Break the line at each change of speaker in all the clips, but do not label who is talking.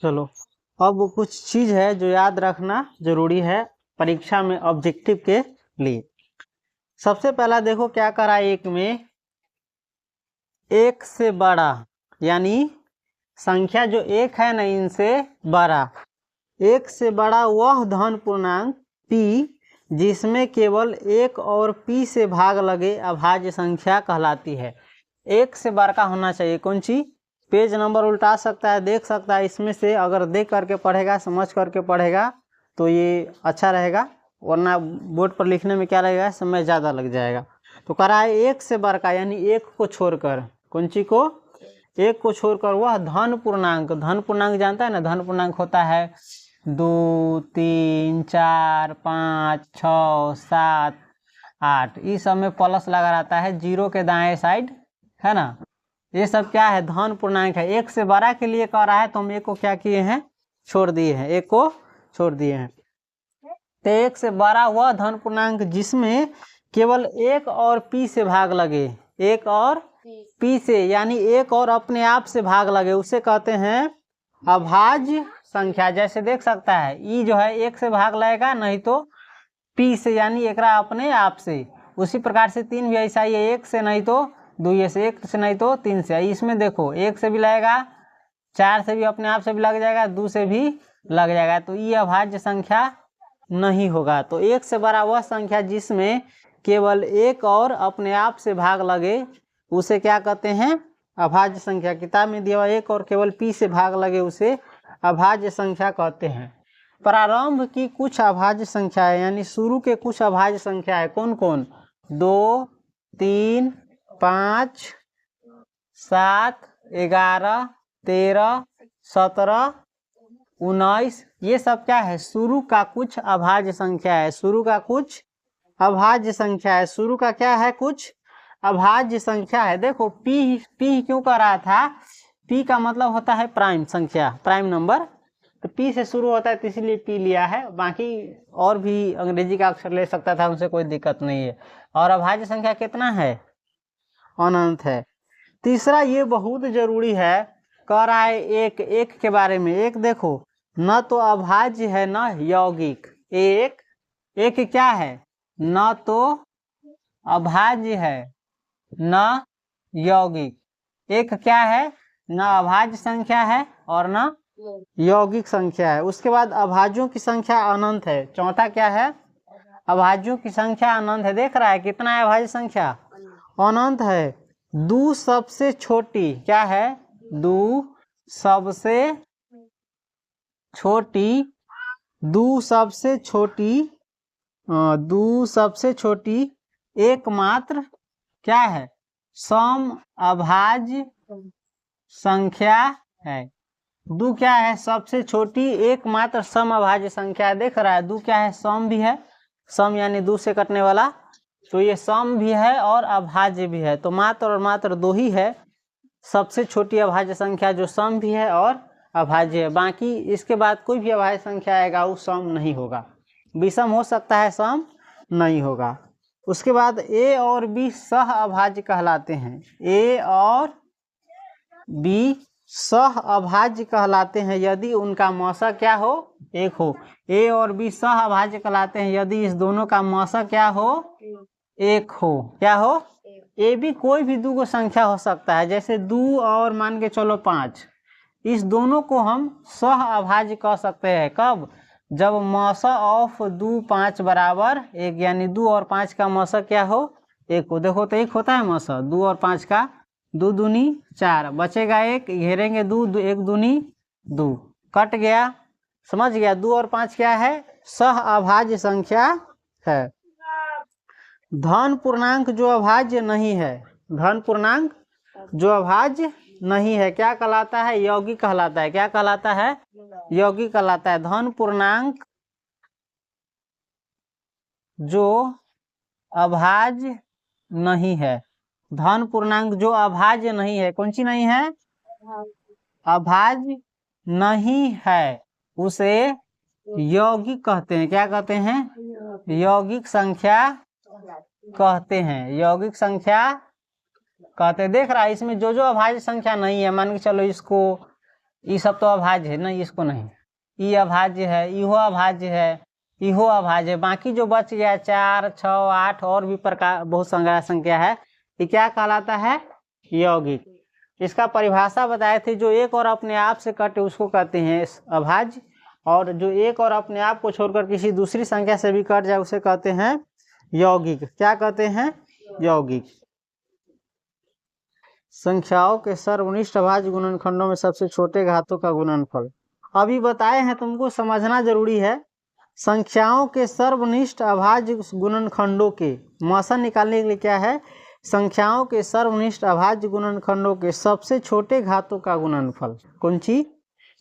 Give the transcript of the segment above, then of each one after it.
चलो अब कुछ चीज है जो याद रखना जरूरी है परीक्षा में ऑब्जेक्टिव के लिए। सबसे पहला देखो क्या करा, एक में एक से बड़ा यानी संख्या जो एक है ना इनसे बड़ा, एक से बड़ा वह धन पूर्णांक p जिसमें केवल एक और p से भाग लगे अभाज्य संख्या कहलाती है। एक से बड़ा होना चाहिए। कौन चीज? पेज नंबर उल्टा सकता है, देख सकता है, इसमें से अगर देख करके पढ़ेगा, समझ करके पढ़ेगा तो ये अच्छा रहेगा, वरना बोर्ड पर लिखने में क्या लगेगा, समय ज़्यादा लग जाएगा। तो कह रहा है एक से बड़ा यानी एक को छोड़कर, कौन चीज को? एक को छोड़कर वह धन पूर्णांक, धन पूर्णांक जानता है ना, धन पूर्णांक होता है 2 3 4 5 6 7 8, इस सब में प्लस लगा रहता है, जीरो के दाएं साइड है ना, ये सब क्या है, धन पूर्णांक है। एक से बड़ा के लिए कह रहा है तो हम एक को क्या किए हैं, छोड़ दिए हैं, एक को छोड़ दिए हैं। तो एक से बड़ा वह धन पूर्णांक जिसमें केवल एक और p से भाग लगे, एक और p से यानी एक और अपने आप से भाग लगे, उसे कहते हैं अभाज्य संख्या। जैसे देख सकता है ई जो है एक से भाग लगेगा, नहीं तो p से यानी एक अपने आप से। उसी प्रकार से 3 भी ऐसा ही है, एक से नहीं तो 2 से, एक से नहीं तो 3 से। इसमें देखो एक से भी लगेगा, 4 से भी अपने आप से भी लग जाएगा, 2 से भी लग जाएगा, तो ये अभाज्य संख्या नहीं होगा। तो एक से बड़ा वह संख्या जिसमें केवल एक और अपने आप से भाग लगे उसे क्या कहते हैं, अभाज्य संख्या। किताब में दिया हुआ एक और केवल p से भाग लगे उसे अभाज्य संख्या कहते हैं। प्रारंभ की कुछ अभाज्य संख्याएं यानी शुरू के कुछ अभाज्य संख्याएं कौन कौन? 2 3 5 7 11 13 17 19, ये सब क्या है, शुरू का कुछ अभाज्य संख्या है। शुरू का कुछ अभाज्य संख्या है, शुरू का क्या है, कुछ अभाज्य संख्या है। देखो p क्यों कर रहा था, p का मतलब होता है प्राइम संख्या, प्राइम नंबर, तो p से शुरू होता है तो इसीलिए p लिया है। बाकी और भी अंग्रेजी का अक्षर ले सकता था, उनसे कोई दिक्कत नहीं है। और अभाज्य संख्या कितना है, अनंत है। तीसरा ये बहुत जरूरी है, कह रहा है एक के बारे में। एक देखो न तो अभाज्य है न यौगिक, एक क्या है, न तो अभाज्य है न यौगिक। एक क्या है, न अभाज्य संख्या है और न यौगिक संख्या है। उसके बाद अभाज्यों की संख्या अनंत है। चौथा क्या है, अभाज्यों की संख्या अनंत है। देख रहा है कितना है अभाज्य संख्या, अनंत है। दो सबसे छोटी क्या है, दो सबसे छोटी, दो सबसे छोटी एकमात्र क्या है, सम अभाज्य संख्या है। दो क्या है, सबसे छोटी एकमात्र सम अभाज्य संख्या है। देख रहा है दो क्या है, सम भी है, सम यानी दो से कटने वाला, तो ये सम भी है और अभाज्य भी है। तो मात्र और मात्र दो ही है सबसे छोटी अभाज्य संख्या जो सम भी है और अभाज्य है। बाकी इसके बाद कोई भी अभाज्य संख्या आएगा वो सम नहीं होगा, विषम हो सकता है, सम नहीं होगा। उसके बाद a और b सह अभाज्य कहलाते हैं। a और b सह अभाज्य कहलाते हैं यदि उनका मौसा क्या हो, एक हो। a और b सह अभाज्य कहलाते हैं यदि इस दोनों का मौसा क्या हो, एक हो। क्या हो, ए भी कोई भी दो संख्या हो सकता है, जैसे 2 और मान के चलो 5, इस दोनों को हम सह अभाज्य कह सकते हैं। कब, जब मौसा ऑफ 2 5 बराबर 1, यानी 2 और 5 का मौसा क्या हो, एक हो। देखो तो एक होता है मौसा 2 और 5 का, 2 दूनी 4, बचेगा 1, घेरेंगे 2, 1 दूनी 2, कट गया, समझ गया। 2 और 5 क्या है, सह अभाज्य संख्या है। धन पूर्णांक जो अभाज्य नहीं है, धन पूर्णांक जो अभाज्य नहीं है क्या कहलाता है, यौगिक कहलाता है। क्या कहलाता है, यौगिक कहलाता है। धन पूर्णांक जो अभाज्य नहीं है, धन पूर्णांक जो अभाज्य नहीं है, कौन सी नहीं है, अभाज्य नहीं है, उसे यौगिक कहते हैं। क्या कहते हैं, यौगिक संख्या कहते हैं, यौगिक संख्या कहते हैं। देख रहा है इसमें जो जो अभाज्य संख्या नहीं है, मान के चलो इसको ये सब तो अभाज्य है ना, इसको नहीं, ये अभाज्य है, इहो अभाज्य है, इहो अभाज्य है। बाकी जो बच गया 4, 6, 8 और भी प्रकार बहुत संख्या है, ये क्या कहलाता है? यौगिक। इसका परिभाषा बताए थे, जो एक और अपने आप से कटे उसको कहते हैं अभाज्य, और जो एक और अपने आप को छोड़कर किसी दूसरी संख्या से भी कट जाए उसे कहते हैं यौगिक। क्या कहते हैं? यौगिक। संख्याओं के सर्वनिष्ठ अभाज्य गुणनखंडों में सबसे छोटे घातों का गुणनफल। अभी बताए हैं, तुमको समझना जरूरी है। संख्याओं के सर्वनिष्ठ अभाज्य गुणनखंडों के मौसन निकालने के लिए क्या है? संख्याओं के सर्वनिष्ठ अभाज्य गुणनखंडों के सबसे छोटे घातों का गुणनफल। कौन चीज?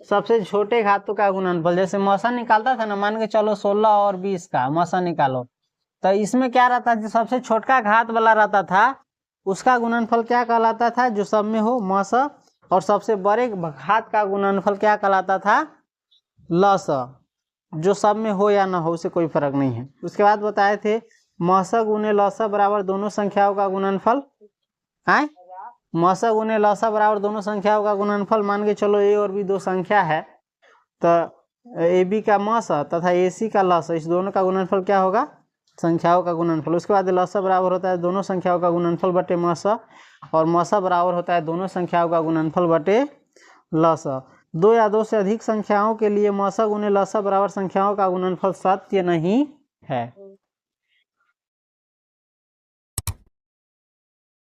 सबसे छोटे घातों का गुणनफल। जैसे मौसन निकालता था ना, मान के चलो 16 और 20 का मौसन निकालो, तो इसमें क्या रहता, जो सबसे छोटा घात वाला रहता था उसका गुणनफल क्या कहलाता था? जो सब में हो मस। और सबसे बड़े घात का गुणनफल क्या कहलाता था? लस। जो सब में हो या ना हो उसे कोई फर्क नहीं है। उसके बाद बताए थे मस गुने लस बराबर दोनों संख्याओं का गुणनफल। है मस गुने लस बराबर दोनों संख्याओं का गुणनफल। मान के चलो ए और बी दो संख्या है, तो ए बी का मस तथा ए सी का लस, इस दोनों का गुणनफल क्या होगा? संख्याओं का गुणनफल। उसके बाद लस बराबर होता है दोनों संख्याओं का गुणनफल बटे मस, और मस बराबर होता है दोनों संख्याओं का गुणनफल बटे लस। दो या दो से अधिक संख्याओं के लिए मस गुने लस बराबर संख्याओं का गुणनफल सत्य नहीं है।